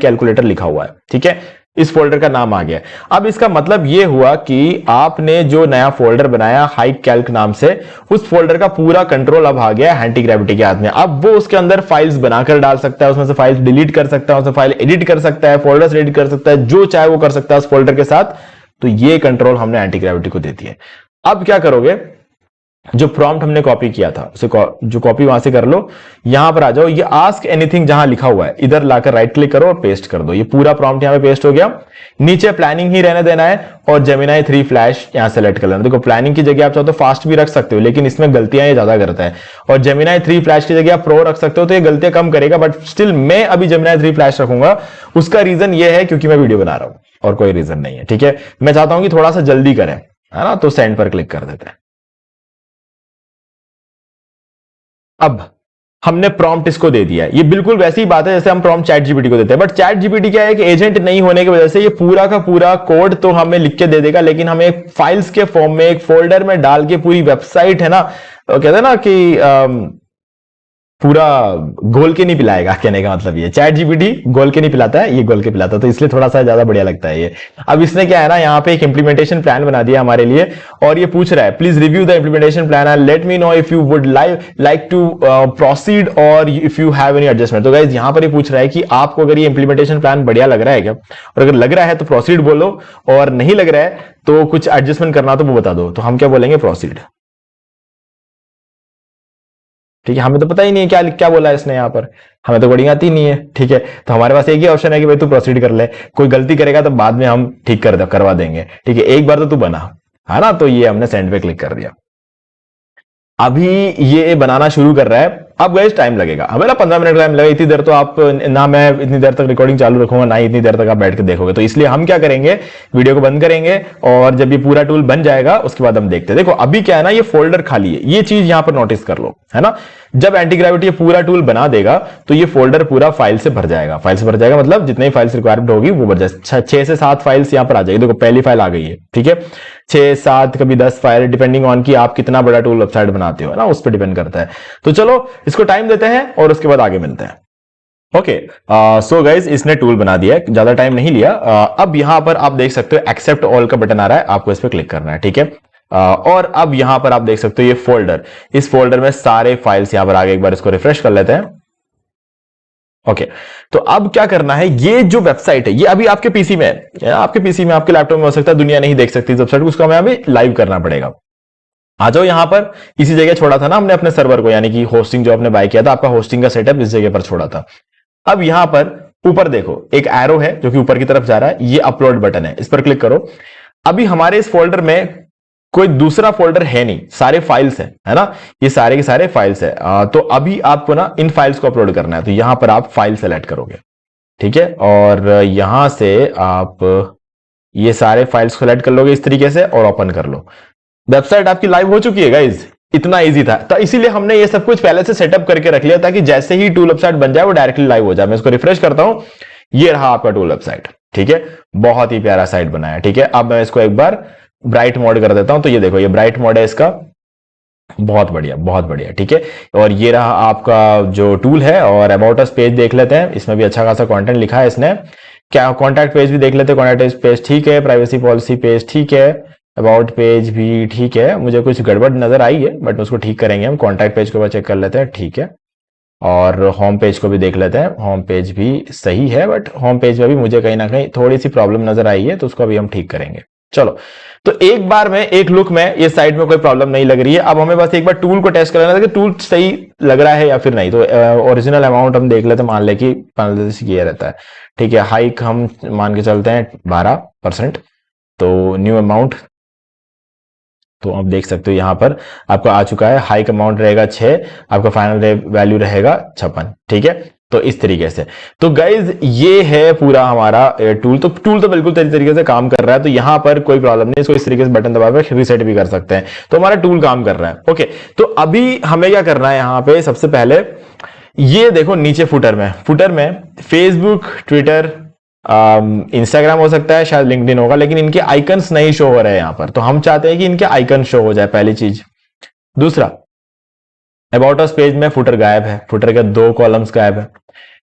कैलकुलेटर लिखा हुआ है, ठीक है। इस फोल्डर का नाम आ गया। अब इसका मतलब यह हुआ कि आपने जो नया फोल्डर बनाया हाइक कैल्क नाम से, उस फोल्डर का पूरा कंट्रोल अब आ गया एंटी ग्रेविटी के हाथ में। अब वो उसके अंदर फाइल्स बनाकर डाल सकता है, उसमें से फाइल्स डिलीट कर सकता है, उसमें फाइल एडिट कर सकता है, फोल्डर्स एडिट कर सकता है, जो चाहे वो कर सकता है उस फोल्डर के साथ। तो ये कंट्रोल हमने एंटी ग्रेविटी को दे दिया है। अब क्या करोगे, जो प्रॉम्प्ट हमने कॉपी किया था उसे जो कॉपी वहां से कर लो, यहां पर आ जाओ, ये आस्क एनीथिंग जहां लिखा हुआ है इधर लाकर राइट क्लिक करो और पेस्ट कर दो। ये पूरा प्रॉम्प्ट यहां पे पेस्ट हो गया। नीचे प्लानिंग ही रहने देना है और जेमिनाई 3 फ्लैश यहां सेलेक्ट कर लेना। देखो प्लानिंग की जगह आप चाहो तो फास्ट भी रख सकते हो, लेकिन इसमें गलतियां ये ज्यादा करता है, और जेमिनाई 3 फ्लैश की जगह आप प्रो रख सकते हो तो ये गलतियां कम करेगा, बट स्टिल मैं अभी जेमिनाई 3 फ्लैश रखूंगा। उसका रीजन ये है क्योंकि मैं वीडियो बना रहा हूं और कोई रीजन नहीं है, ठीक है। मैं चाहता हूं कि थोड़ा सा जल्दी करें, है ना, तो सेंड पर क्लिक कर देते हैं। अब हमने प्रॉम्प्ट इसको दे दिया है। ये बिल्कुल वैसी ही बात है जैसे हम प्रॉम्प्ट चैट जीपीटी को देते हैं, बट चैट जीपीटी क्या है कि एजेंट नहीं होने की वजह से ये पूरा का पूरा कोड तो हमें लिख के दे देगा, लेकिन हमें एक फाइल्स के फॉर्म में एक फोल्डर में डाल के पूरी वेबसाइट है ना, तो कहते हैं ना कि पूरा घोल के नहीं पिलाएगा, कहने का मतलब ये चैट जीपीटी घोल के नहीं पिलाता है, ये घोल के पिलाता है, तो इसलिए थोड़ा सा ज्यादा बढ़िया लगता है ये। अब इसने क्या है ना, यहाँ पे एक इंप्लीमेंटेशन प्लान बना दिया हमारे लिए, और ये पूछ रहा है please review the implementation plan and let me know if you would like to proceed और if you have any adjustment. तो गाइज यहाँ पर ये पूछ रहा है कि आपको अगर ये इंप्लीमेंटेशन प्लान बढ़िया लग रहा है क्या, और अगर लग रहा है तो प्रोसीड बोलो, और नहीं लग रहा है तो कुछ एडजस्टमेंट करना तो वो बता दो। तो हम क्या बोलेंगे, प्रोसीड। ठीक है, हमें तो पता ही नहीं है क्या क्या बोला है इसने यहाँ पर, हमें तो कोडिंग आती नहीं है। ठीक है, तो हमारे पास एक ही ऑप्शन है कि भाई तू प्रोसीड कर ले, कोई गलती करेगा तो बाद में हम ठीक करवा देंगे। ठीक है, एक बार तो तू बना, है ना। तो ये हमने सेंड पे क्लिक कर दिया। अभी ये बनाना शुरू कर रहा है। अब गैस टाइम लगेगा, हमें ना 15 मिनट टाइम लगेगा। इतनी देर तो आप ना, मैं इतनी देर तक रिकॉर्डिंग चालू रखूंगा ना, इतनी देर तक आप बैठ के देखोगे। तो इसलिए हम क्या करेंगे, वीडियो को बंद करेंगे और जब ये पूरा टूल बन जाएगा उसके बाद हम देखते हैं। देखो अभी क्या है ना, ये फोल्डर खाली है, ये चीज यहां पर नोटिस कर लो, है ना। जब एंटी ग्रेविटी ये पूरा टूल बना देगा तो ये फोल्डर पूरा फाइल से भर जाएगा। फाइल से भर जाएगा मतलब जितनी फाइल्स रिक्वायरमेंट होगी वो भर जाएगी। 6 से 7 फाइल्स यहां पर आ जाएगी। देखो पहली फाइल आ गई है, ठीक है। 6 7 कभी 10 फाइल, डिपेंडिंग ऑन कि आप कितना बड़ा टूल वेबसाइट बनाते हो ना, उस पर डिपेंड करता है। तो चलो इसको टाइम देते हैं और उसके बाद आगे मिलते हैं। ओके, सो गाइज इसने टूल बना दिया है, ज्यादा टाइम नहीं लिया। अब यहां पर आप देख सकते हो एक्सेप्ट ऑल का बटन आ रहा है, आपको इस पर क्लिक करना है। ठीक है, और अब यहां पर आप देख सकते हो ये फोल्डर, इस फोल्डर में सारे फाइल्स यहां पर आ गए। एक बार इसको रिफ्रेश कर लेते हैं। ओके, तो अब क्या करना है, ये जो वेबसाइट है ये अभी आपके पीसी में है, आपके पीसी में, आपके लैपटॉप में हो सकता है, दुनिया नहीं देख सकती इस वेबसाइट को, उसको हमें अभी लाइव करना पड़ेगा। आ जाओ यहां पर, इसी जगह छोड़ा था ना हमने अपने सर्वर को, यानी कि होस्टिंग जो आपने बाय किया था, आपका होस्टिंग का सेटअप इस जगह पर छोड़ा था। अब यहां पर ऊपर देखो एक एरो है जो कि ऊपर की तरफ जा रहा है, ये अपलोड बटन है, इस पर क्लिक करो। अभी हमारे इस फोल्डर में कोई दूसरा फोल्डर है नहीं, सारे फाइल्स है ना, ये सारे के सारे फाइल्स है। तो अभी आपको ना इन फाइल्स को अपलोड करना है, तो यहां पर आप फाइल सेलेक्ट करोगे। ठीक है, और यहां से आप ये सारे फाइल्स को सेलेक्ट कर लोगे इस तरीके से और ओपन कर लो। वेबसाइट आपकी लाइव हो चुकी है गाइज, इतना इजी था। तो इसीलिए हमने ये सब कुछ पहले से सेटअप करके रख लिया ताकि जैसे ही टूल वेबसाइट बन जाए वो डायरेक्टली लाइव हो जाए। मैं इसको रिफ्रेश करता हूं, ये रहा आपका टूल वेबसाइट। ठीक है, बहुत ही प्यारा साइट बनाया। ठीक है, अब मैं इसको एक बार ब्राइट मोड कर देता हूं, तो ये देखो ये ब्राइट मोड है इसका, बहुत बढ़िया बहुत बढ़िया। ठीक है, और ये रहा आपका जो टूल है। और अबाउट अस पेज देख लेते हैं, इसमें भी अच्छा खासा कंटेंट लिखा है इसने। क्या कॉन्टैक्ट पेज भी देख लेते हैं, कॉन्टैक्ट पेज ठीक है, प्राइवेसी पॉलिसी पेज ठीक है, अबाउट पेज भी ठीक है। मुझे कुछ गड़बड़ नजर आई है बट उसको ठीक करेंगे हम। कॉन्टैक्ट पेज को चेक कर लेते हैं, ठीक है। और होम पेज को भी देख लेते हैं, होम पेज भी सही है, बट होम पेज में भी मुझे कहीं ना कहीं थोड़ी सी प्रॉब्लम नजर आई है, तो उसको भी हम ठीक करेंगे। चलो, तो एक बार में एक लुक में ये साइट में कोई प्रॉब्लम नहीं लग रही है। अब हमें बस एक बार टूल को टेस्ट करना है कि टूल सही लग रहा है या फिर नहीं। तो ओरिजिनल अमाउंट हम देख लेते हैं, मान ले कि 15 किया रहता है। ठीक है, हाइक हम मान के चलते हैं 12%। तो न्यू अमाउंट, तो आप देख सकते हो यहां पर आपका आ चुका है। हाइक अमाउंट रहेगा 6, आपका फाइनल वैल्यू रहेगा 56। ठीक है, तो इस तरीके से। तो गाइज ये है पूरा हमारा टूल। तो टूल तो बिल्कुल तरीके से काम कर रहा है, तो यहां पर कोई प्रॉब्लम नहीं, इसको इस तरीके से बटन दबा कर रिसेट भी कर सकते हैं। तो हमारा टूल काम कर रहा है। ओके, तो अभी हमें क्या करना है, यहां पे सबसे पहले ये देखो नीचे फुटर में फेसबुक, ट्विटर, इंस्टाग्राम हो सकता है, शायद लिंक्डइन होगा, लेकिन इनके आइकन्स नहीं शो हो रहे हैं यहां पर। तो हम चाहते हैं कि इनके आइकन शो हो जाए, पहली चीज। दूसरा, अबाउट अस पेज में फुटर गायब है, फुटर के 2 कॉलम्स गायब है।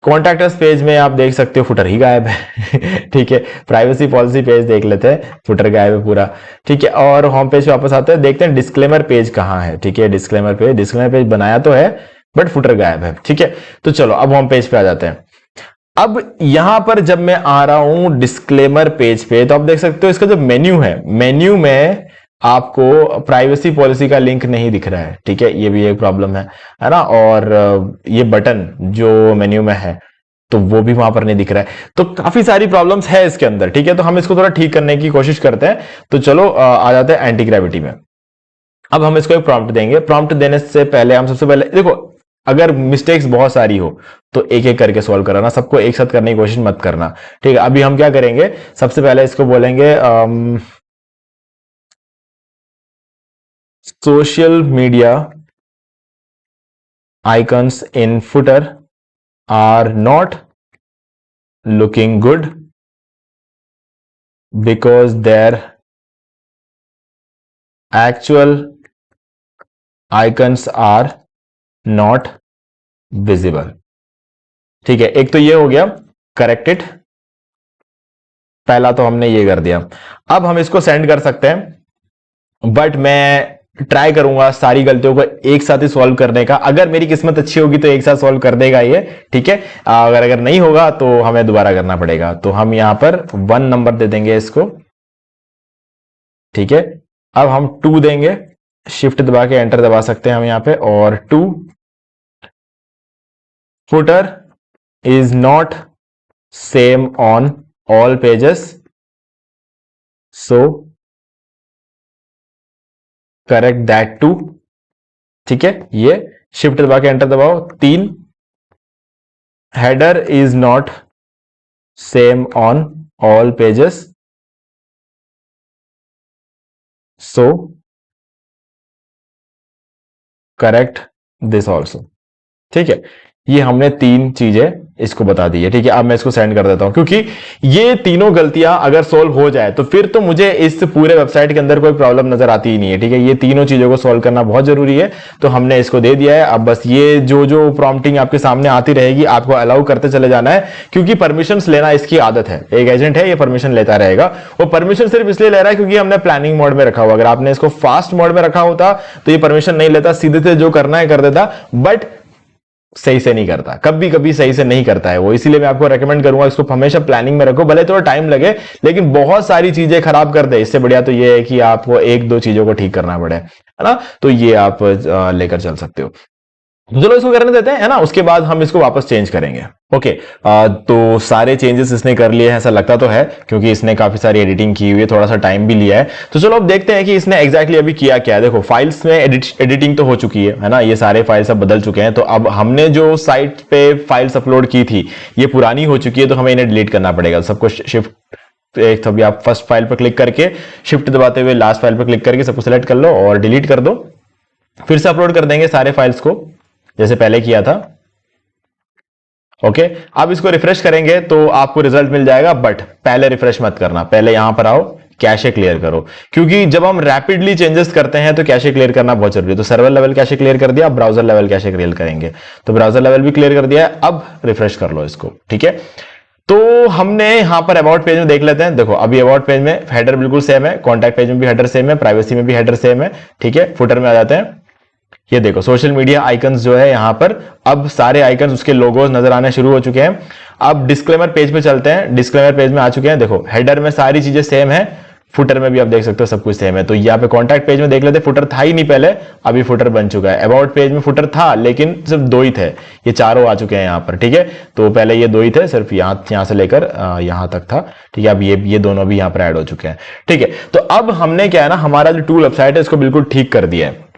कॉन्टैक्ट अस पेज में आप देख सकते हो फुटर ही गायब है। ठीक है, प्राइवेसी पॉलिसी पेज देख लेते हैं, फुटर गायब है पूरा। ठीक है, और होम पेज पे वापस आते हैं, देखते हैं डिस्क्लेमर पेज कहां है। ठीक है, डिस्क्लेमर पेज बनाया तो है बट फुटर गायब है। ठीक है, तो चलो अब होम पेज पे आ जाते हैं। अब यहां पर जब मैं आ रहा हूं डिस्क्लेमर पेज पे, तो आप देख सकते हो इसका जो मेन्यू है, मेन्यू में आपको प्राइवेसी पॉलिसी का लिंक नहीं दिख रहा है। ठीक है, ये भी एक प्रॉब्लम है ना। और ये बटन जो मेन्यू में है तो वो भी वहां पर नहीं दिख रहा है। तो काफी सारी प्रॉब्लम्स है इसके अंदर। ठीक है, तो हम इसको थोड़ा ठीक करने की कोशिश करते हैं। तो चलो आ जाते हैं एंटी ग्रेविटी में। अब हम इसको एक प्रॉम्प्ट देंगे। प्रॉम्प्ट देने से पहले हम सबसे पहले देखो, अगर मिस्टेक्स बहुत सारी हो तो एक एक करके सॉल्व कराना, सबको एक साथ करने की कोशिश मत करना। ठीक है, अभी हम क्या करेंगे, सबसे पहले इसको बोलेंगे social media icons in footer are not looking good because there actual icons are not visible. ठीक है, एक तो ये हो गया करेक्टेड, पहला तो हमने ये कर दिया। अब हम इसको सेंड कर सकते हैं, बट मैं ट्राई करूंगा सारी गलतियों को एक साथ ही सॉल्व करने का। अगर मेरी किस्मत अच्छी होगी तो एक साथ सॉल्व कर देगा ये, ठीक है। अगर नहीं होगा तो हमें दोबारा करना पड़ेगा। तो हम यहां पर 1 नंबर दे देंगे इसको, ठीक है। अब हम 2 देंगे, शिफ्ट दबा के एंटर दबा सकते हैं हम यहां पे, और 2 footer is not same on all pages, so correct that too। ठीक है, ये शिफ्ट दबा के एंटर दबाओ। 3 header is not same on all pages, so correct this also। ठीक है, ये हमने 3 चीजें इसको बता दी है, ठीक है। अब मैं इसको सेंड कर देता हूं, क्योंकि ये तीनों गलतियां अगर सोल्व हो जाए तो फिर तो मुझे इस पूरे वेबसाइट के अंदर कोई प्रॉब्लम नजर आती ही नहीं है, ठीक है। ये तीनों चीजों को सोल्व करना बहुत जरूरी है, तो हमने इसको दे दिया है। अब बस ये जो जो प्रॉम्प्टिंग आपके सामने आती रहेगी आपको अलाउ करते चले जाना है, क्योंकि परमिशंस लेना इसकी आदत है। एक एजेंट है, ये परमिशन लेता रहेगा। वो परमिशन सिर्फ इसलिए ले रहा है क्योंकि हमने प्लानिंग मोड में रखा हुआ। अगर आपने इसको फास्ट मोड में रखा होता तो ये परमिशन नहीं लेता, सीधे से जो करना है कर देता, बट सही से नहीं करता, कभी कभी सही से नहीं करता है वो। इसीलिए मैं आपको रेकमेंड करूंगा इसको हमेशा प्लानिंग में रखो, भले थोड़ा टाइम लगे लेकिन बहुत सारी चीजें खराब कर दे। इससे बढ़िया तो ये है कि आपको 1-2 चीजों को ठीक करना पड़े, है ना। तो ये आप लेकर चल सकते हो। तो चलो इसको करने देते हैं, है ना। उसके बाद हम इसको वापस चेंज करेंगे। ओके, तो सारे चेंजेस इसने कर लिए हैं ऐसा लगता तो है, क्योंकि इसने काफी सारी एडिटिंग की हुई है, थोड़ा सा टाइम भी लिया है। तो चलो अब देखते हैं कि इसने एग्जैक्टली अभी किया क्या है। देखो, फाइल्स में एडिटिंग तो हो चुकी है ना, ये सारे फाइल्स अब बदल चुके हैं। तो अब हमने जो साइट पे फाइल्स अपलोड की थी ये पुरानी हो चुकी है, तो हमें इन्हें डिलीट करना पड़ेगा। सबको शिफ्ट एक तो आप फर्स्ट फाइल पर क्लिक करके शिफ्ट दबाते हुए लास्ट फाइल पर क्लिक करके सबको सिलेक्ट कर लो और डिलीट कर दो। फिर से अपलोड कर देंगे सारे फाइल्स को जैसे पहले किया था। ओके, अब इसको रिफ्रेश करेंगे तो आपको रिजल्ट मिल जाएगा, बट पहले रिफ्रेश मत करना, पहले यहां पर आओ, कैशे क्लियर करो, क्योंकि जब हम रैपिडली चेंजेस करते हैं तो कैशे क्लियर करना बहुत जरूरी है। तो सर्वर लेवल कैशे क्लियर कर दिया, अब ब्राउजर लेवल कैशे क्लियर करेंगे। तो ब्राउजर लेवल भी क्लियर कर दिया है, अब रिफ्रेश कर लो इसको, ठीक है। तो हमने यहां पर अबाउट पेज में देख लेते हैं। देखो, अभी अबाउट पेज में हेडर बिल्कुल सेम है, कॉन्टैक्ट पेज में भी हेडर सेम है, प्राइवेसी में भी हेडर सेम है, ठीक है। फुटर में आ जाते हैं। ये देखो, सोशल मीडिया आइकन्स जो है यहां पर अब सारे आइकन्स उसके लोगोज नजर आने शुरू हो चुके हैं। अब डिस्क्लेमर पेज पे चलते हैं। डिस्क्लेमर पेज में आ चुके हैं। देखो, हेडर में सारी चीजें सेम है, फुटर में भी आप देख सकते हो सब कुछ सेम है। तो यहाँ पे कॉन्टैक्ट पेज में देख लेते, फुटर था ही नहीं पहले, अभी फुटर बन चुका है। अबाउट पेज में फुटर था लेकिन सिर्फ 2 ही थे, ये चारों आ चुके हैं यहाँ पर, ठीक है। तो पहले ये 2 ही थे, सिर्फ यहाँ से लेकर यहाँ तक था, ठीक है। अब ये दोनों भी यहाँ पर ऐड हो चुके हैं, ठीक है। तो अब हमने क्या है ना, हमारा जो टूल वेबसाइट है इसको बिल्कुल ठीक कर दिया है।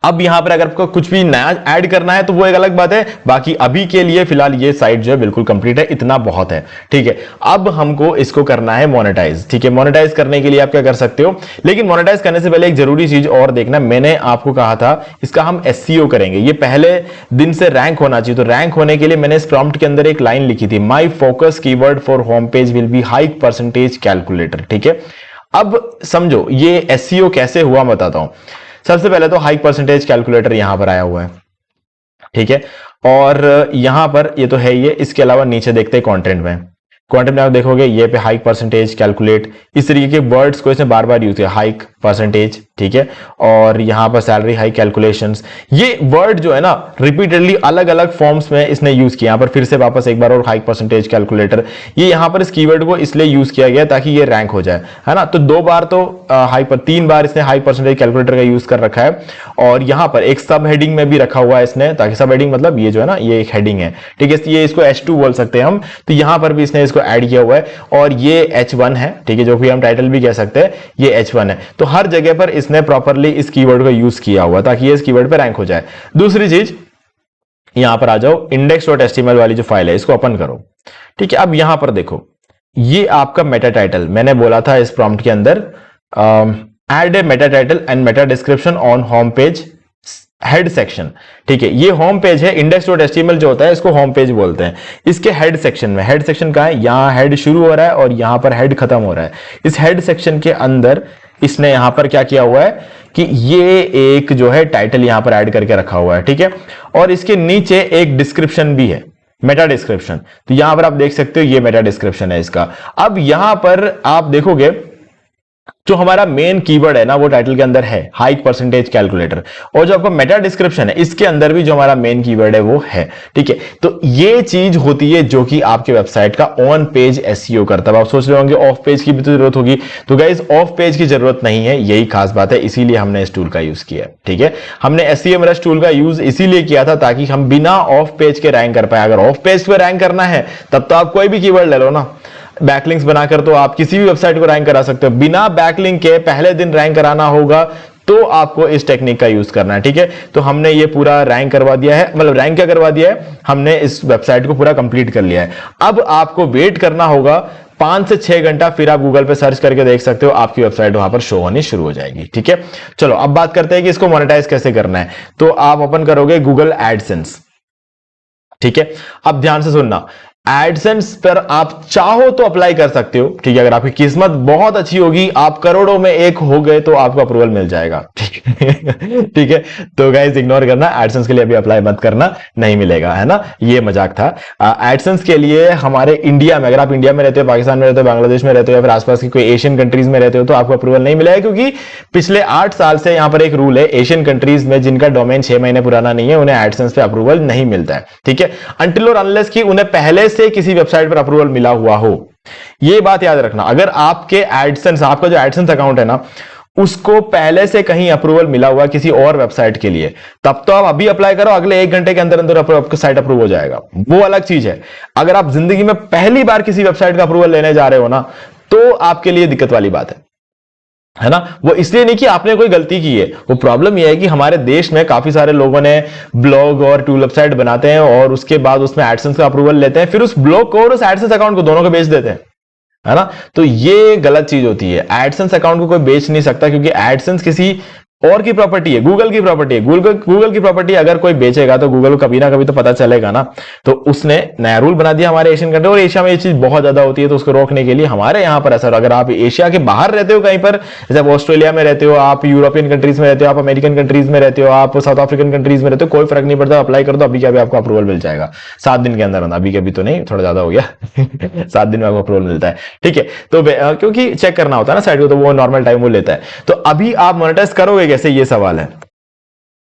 अब यहां पर अगर आपको कुछ भी नया ऐड करना है तो वो एक अलग बात है, बाकी अभी के लिए फिलहाल ये साइट जो है बिल्कुल कंप्लीट है, इतना बहुत है, ठीक है। अब हमको इसको करना है मोनेटाइज, ठीक है। मोनेटाइज करने के लिए आप क्या कर सकते हो, लेकिन मोनेटाइज करने से पहले एक जरूरी चीज और देखना, मैंने आपको कहा था इसका हम एसईओ करेंगे, ये पहले दिन से रैंक होना चाहिए। तो रैंक होने के लिए मैंने इस प्रॉम्प्ट के अंदर एक लाइन लिखी थी, my focus keyword for home page will be high percentage calculator, ठीक है। अब समझो ये एसईओ कैसे हुआ बताता हूं। सबसे पहले तो हाई परसेंटेज कैलकुलेटर यहां पर आया हुआ है, ठीक है। और यहां पर ये तो है ये, इसके अलावा नीचे देखते हैं कंटेंट में। कंटेंट में आप देखोगे ये पे हाई परसेंटेज कैलकुलेट, इस तरीके के वर्ड्स को इसने बार बार यूज किया, हाई परसेंटेज, ठीक है। और यहां पर सैलरी हाई कैलकुलेशंस, ये वर्ड जो है ना रिपीटेडली अलग अलग फॉर्म्स में इसने यूज किया। यहां पर फिर से वापस एक बार और हाई परसेंटेज कैलकुलेटर, ये यहां पर इस कीवर्ड को इसलिए यूज किया गया ताकि ये रैंक हो जाए, है ना। तो 2 बार तो 3 बार इसने हाई परसेंटेज कैलकुलेटर का यूज कर रखा है। और यहां पर एक सब हेडिंग में भी रखा हुआ है इसने, ताकि सब हेडिंग मतलब ये जो है ना ये एक हेडिंग है, ठीक है। ये इसको H2 बोल सकते हैं हम। तो यहां पर भी इसने इसको ऐड किया हुआ है, और ये H1 है, ठीक है, जो कि हम टाइटल भी कह सकते हैं, ये H1 है। तो हर जगह पर इसने प्रॉपर्ली इस कीवर्ड का यूज किया हुआ ताकि ये इस कीवर्ड पे रैंक हो जाए। दूसरी चीज, यहां पर आ जाओ, index.html वाली जो फाइल है इसको ओपन करो, ठीक है। अब यहां पर देखो, ये आपका मेटा टाइटल, मैंने बोला था इस प्रॉम्प्ट के अंदर, add a Meta title and Meta description on home page head section, ठीक है। ये होम पेज है, index.html जो होता है इसको होम पेज बोलते हैं। इसके हेड सेक्शन में, हेड सेक्शन कहां है, यहां हेड शुरू हो रहा है और यहां पर हेड खत्म हो रहा है। इस हेड सेक्शन के अंदर इसने यहां पर क्या किया हुआ है कि ये एक जो है टाइटल यहां पर ऐड करके रखा हुआ है, ठीक है। और इसके नीचे एक डिस्क्रिप्शन भी है, मेटा डिस्क्रिप्शन। तो यहां पर आप देख सकते हो ये मेटा डिस्क्रिप्शन है इसका। अब यहां पर आप देखोगे जो हमारा मेन कीवर्ड है ना वो टाइटल के अंदर है हाइक परसेंटेज कैलकुलेटर, और जो आपका मेटा डिस्क्रिप्शन है इसके अंदर भी जो हमारा मेन कीवर्ड है वो है, ठीक है। तो ये चीज होती है जो कि आपके वेबसाइट का ऑन पेज एसईओ करता है। आप सोच रहे होंगे ऑफ पेज की भी तो जरूरत होगी, तो गाइस ऑफ पेज की जरूरत नहीं है, यही खास बात है, इसीलिए हमने इस टूल का यूज किया है, ठीक है। हमने एसईएमरुश टूल का यूज इसीलिए किया था ताकि हम बिना ऑफ पेज के रैंक कर पाए। अगर ऑफ पेज पे रैंक करना है तब तो आप कोई भी कीवर्ड ले लो ना, बैकलिंक्स बनाकर तो आप किसी भी वेबसाइट को रैंक करा सकते हो। बिना बैकलिंक के पहले दिन रैंक कराना होगा तो आपको इस टेक्निक का यूज करना है, ठीक है। तो हमने ये पूरा रैंक करवा दिया है, मतलब रैंक क्या करवा दिया है, हमने इस वेबसाइट को पूरा कंप्लीट कर लिया है। अब आपको वेट करना होगा 5 से 6 घंटा, फिर आप गूगल पे सर्च करके देख सकते हो आपकी वेबसाइट वहां पर शो होनी शुरू हो जाएगी, ठीक है। चलो अब बात करते हैं कि इसको मोनेटाइज कैसे करना है। तो आप ओपन करोगे गूगल एडसेंस, ठीक है। अब ध्यान से सुनना, एडसेंस पर आप चाहो तो अप्लाई कर सकते हो, ठीक है। अगर आपकी किस्मत बहुत अच्छी होगी, आप करोड़ों में एक हो गए तो आपको अप्रूवल मिल जाएगा, ठीक है। तो गाइस इग्नोर करना, एडसेंस के लिए अभी अप्लाई मत करना, नहीं मिलेगा, है ना, ये मजाक था। एडसेंस के लिए हमारे इंडिया में, अगर आप इंडिया में रहते हो, पाकिस्तान में रहते हो, बांग्लादेश में रहते हो या फिर आसपास की कोई एशियन कंट्रीज में रहते हो तो आपको अप्रूवल नहीं मिलेगा, क्योंकि पिछले 8 साल से यहां पर एक रूल है, एशियन कंट्रीज में जिनका डोमेन 6 महीने पुराना नहीं है उन्हें एडसेंस पे अप्रूवल नहीं मिलता है, ठीक है, अनटिल और अनलेस कि उन्हें पहले से किसी वेबसाइट पर अप्रूवल मिला हुआ हो। ये बात याद रखना, अगर आपके एडसेंस, आपका जो एडसेंस अकाउंट है ना, उसको पहले से कहीं अप्रूवल मिला हुआ किसी और वेबसाइट के लिए, तब तो आप अभी अप्लाई करो, अगले 1 घंटे के अंदर अंदर आपका साइट अप्रूव हो जाएगा, वो अलग चीज है। अगर आप जिंदगी में पहली बार किसी वेबसाइट का अप्रूवल लेने जा रहे हो ना, तो आपके लिए दिक्कत वाली बात है ना। वो इसलिए नहीं कि आपने कोई गलती की है, वो प्रॉब्लम यह है कि हमारे देश में काफी सारे लोगों ने ब्लॉग और टूल वेबसाइट बनाते हैं और उसके बाद उसमें एडसेंस का अप्रूवल लेते हैं, फिर उस ब्लॉग को और उस एडसेंस अकाउंट को दोनों को बेच देते हैं, है ना। तो ये गलत चीज होती है, एडसेंस अकाउंट को कोई बेच नहीं सकता, क्योंकि एडसेंस किसी और की प्रॉपर्टी है, गूगल की प्रॉपर्टी है। गूगल की प्रॉपर्टी अगर कोई बेचेगा तो गूगल को कभी ना कभी तो पता चलेगा ना। तो उसने नया रूल बना दिया हमारे एशियन कंट्री, और एशिया में ये चीज बहुत ज्यादा होती है, तो उसको रोकने के लिए हमारे यहां पर असर, अगर आप एशिया के बाहर रहते हो कहीं पर, जैसे आप ऑस्ट्रेलिया में रहते हो, आप यूरोपियन कंट्रीज में रहते हो, आप अमेरिकन कंट्रीज में रहते हो, आप साउथ अफ्रीकन कंट्रीज में रहते हो, कोई फर्क नहीं पड़ता, अप्लाई कर दो, अभी क्या अभी आपको अप्रूवल मिल जाएगा 7 दिन के अंदर। अभी के अभी तो नहीं, थोड़ा ज्यादा हो गया 7 दिन में आपको अप्रूवल मिलता है, ठीक है। तो क्योंकि चेक करना होता है ना साइट को, तो वो नॉर्मल टाइम वो लेता है। तो अभी आप मोनेटाइज करोगे कैसे, ये सवाल है।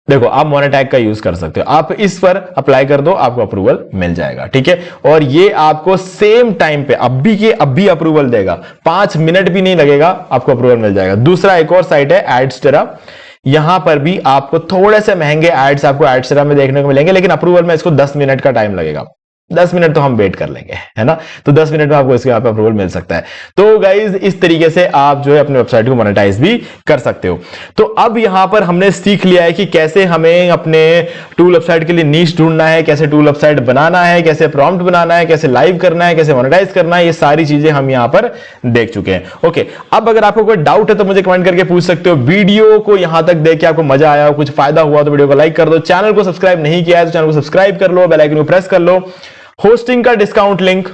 देखो, आप मोनेटैग का यूज कर सकते हो, आप इस पर अप्लाई कर दो, आपको अप्रूवल मिल जाएगा, ठीक है। और ये आपको सेम टाइम पे अभी के अभी अप्रूवल देगा, 5 मिनट भी नहीं लगेगा, आपको अप्रूवल मिल जाएगा। दूसरा एक और साइट है एडस्टेरा, यहां पर भी आपको थोड़े से महंगे एड्स आपको एडस्टेरा में देखने को मिलेंगे, लेकिन अप्रूवल में इसको 10 मिनट का टाइम लगेगा। 10 मिनट तो हम वेट कर लेंगे, है ना। तो 10 मिनट में आपको इसके यहाँ पे अप्रूवल मिल सकता है। तो गाइज इस तरीके से आप जो है अपने वेबसाइट को मोनेटाइज भी कर सकते हो। तो अब यहां पर हमने सीख लिया है कि कैसे हमें अपने टूल वेबसाइट के लिए नीश ढूंढना है, कैसे टूल वेबसाइट बनाना है, कैसे प्रॉम्प्ट बनाना है, कैसे लाइव करना है, कैसे मोनेटाइज करना है, ये सारी चीजें हम यहां पर देख चुके हैं। ओके, अब अगर आपको कोई डाउट है तो मुझे कमेंट करके पूछ सकते हो। वीडियो को यहां तक देख के आपको मजा आया, कुछ फायदा हुआ तो वीडियो को लाइक कर दो। चैनल को सब्सक्राइब नहीं किया है तो चैनल को सब्सक्राइब कर लो, बेल आइकन को प्रेस कर लो। होस्टिंग का डिस्काउंट लिंक,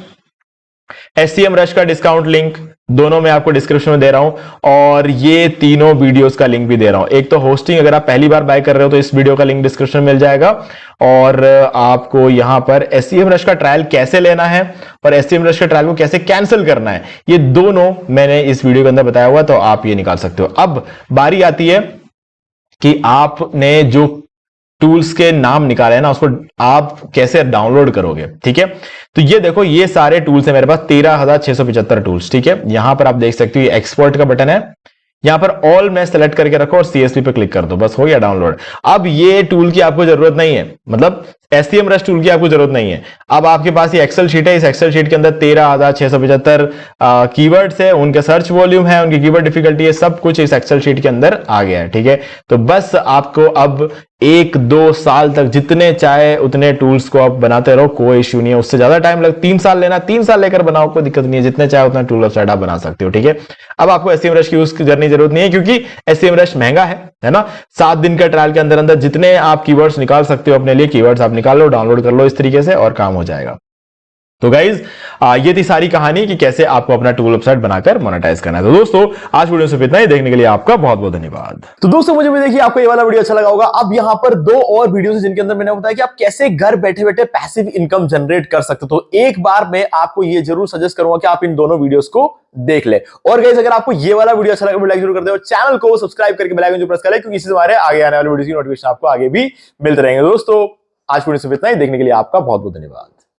एसईएमरुश का डिस्काउंट लिंक, दोनों में आपको डिस्क्रिप्शन में दे रहा हूं, और ये तीनों वीडियोस का लिंक भी दे रहा हूं। एक तो होस्टिंग, अगर आप पहली बार बाय कर रहे हो तो इस वीडियो का लिंक डिस्क्रिप्शन में मिल जाएगा, और आपको यहां पर एसईएमरुश का ट्रायल कैसे लेना है और एसईएमरुश के ट्रायल को कैसे कैंसिल करना है, ये दोनों मैंने इस वीडियो के अंदर बताया हुआ, तो आप ये निकाल सकते हो। अब बारी आती है कि आपने जो टूल्स के नाम निकाले हैं ना, उसको आप कैसे डाउनलोड करोगे, ठीक है। तो ये देखो, ये सारे टूल्स है मेरे पास, 13,675 टूल्स, ठीक है। यहां पर आप देख सकते हो ये एक्सपोर्ट का बटन है, यहां पर ऑल में सेलेक्ट करके रखो और सीएसवी पे क्लिक कर दो, बस हो गया डाउनलोड। अब ये टूल की आपको जरूरत नहीं है, मतलब एसईएमरुश टूल की आपको जरूरत नहीं है। अब आपके पास ये एक्सेल शीट है, इस एक्सेल शीट के अंदर 13,675 कीवर्ड्स है, उनके सर्च वॉल्यूम है, उनकी कीवर्ड डिफिकल्टी है, सब कुछ इस एक्सेल शीट के अंदर आ गया है, ठीक है। तो बस आपको अब 1-2 साल तक जितने चाहे उतने टूल्स को आप बनाते रहो, कोई इश्यू नहीं है। उससे ज्यादा टाइम लग, 3 साल लेना, 3 साल लेकर बनाओ, कोई दिक्कत नहीं है, जितने चाहे उतना टूल वेबसाइट आप बना सकते हो, ठीक है। अब आपको एसईएमरुश की यूज करने की जरूरत नहीं है, क्योंकि एसईएमरुश महंगा है ना। 7 दिन का ट्रायल के अंदर अंदर जितने आप कीवर्ड्स निकाल सकते हो अपने लिए, कीवर्ड्स आप निकाल लो, डाउनलोड कर लो इस तरीके से, और काम हो जाएगा। तो गाइज ये थी सारी कहानी कि कैसे आपको अपना टूल वेबसाइट बनाकर मोनेटाइज करना है। तो दोस्तों आज वीडियो से इतना ही, देखने के लिए आपका बहुत बहुत धन्यवाद। तो दोस्तों मुझे भी देखिए आपको ये वाला वीडियो अच्छा लगा होगा। अब यहाँ पर 2 और वीडियोस जिनके अंदर मैंने बताया कि आप कैसे घर बैठे बैठे पैसिव इनकम जनरेट कर सकते हो। तो एक बार मैं आपको ये जरूर सजेस्ट करूंगा कि आप इन दोनों वीडियोस को देख ले। और गाइस अगर आपको ये वाला वीडियो अच्छा लगा लाइक जरूर कर दो, चैनल को सब्सक्राइब करके बेल आइकन जो प्रेस कर ले, क्योंकि इससे हमारे आगे आने वाले वीडियो की नोटिफिकेशन आपको आगे भी मिलते रहेंगे। दोस्तों आज वीडियो से इतना ही, देखने के लिए आपका बहुत बहुत धन्यवाद।